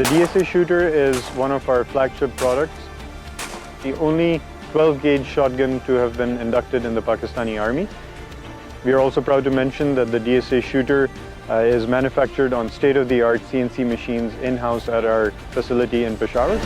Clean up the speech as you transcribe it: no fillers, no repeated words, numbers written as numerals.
DSA Shooter is one of our flagship products, the only 12-gauge shotgun to have been inducted in the Pakistani Army. We are also proud to mention that the DSA Shooter is manufactured on state-of-the-art CNC machines in-house at our facility in Peshawar.